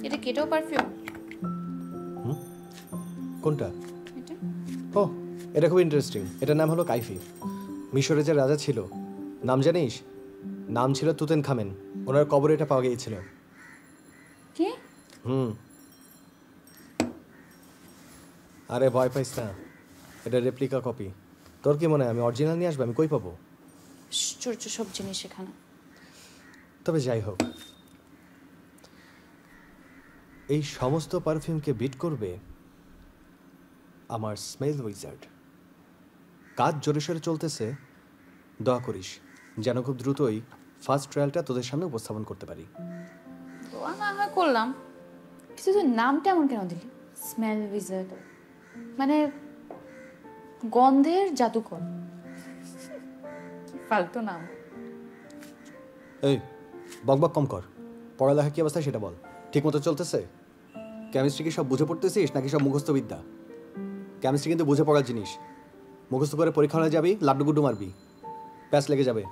এটা কেটেও পারফিউম? কোনটা? এটা ও, এটা খুব ইন্টারেস্টিং। এটার নাম হলো কাইফি। মিশরে যে রাজা ছিল, নাম জানিস? নাম ছিল তুতেন খামেন। ওনার কবরে এটা পাওয়া গিয়েছিল। কি? আরে ভয় পাইস না, এটা রেপ্লিকা কপি। তোর কি মনে হয় আমি অরিজিনাল নিয়ে আসবো? আমি কই পাবো? আশ্চর্য সব জিনিস এখানে। তবে যাই হোক, এই সমস্ত পারফিউমকে বিট করবে আমার স্মেল উইজার্ড। কাজ জোরে সোরে চলতেছে, দোয়া করিস যেন খুব দ্রুতই ফার্স্ট ট্রায়ালটা তোদের সামনে উপস্থাপন করতে পারি। দোয়া না হয় করলাম, কিন্তু তুই নামটা এমন কেন দিলি? স্মেল উইজার্ড, মানে গন্ধের জাদুকর। ফালতু নাম। এই বকবক কম কর, পড়ালেখা কি অবস্থা সেটা বল। ঠিক মতো চলতেছে? কেমিস্ট্রি কি সব বুঝে পড়তেছিস নাকি সব মুখস্থ বিদ্যা? কেমিস্ট্রি কিন্তু বুঝে পড়ার জিনিস। মুখস্থ করে পরীক্ষা হলে যাবি, লাড্ডু গুড্ডু মারবি, প্যাস লেগে যাবে।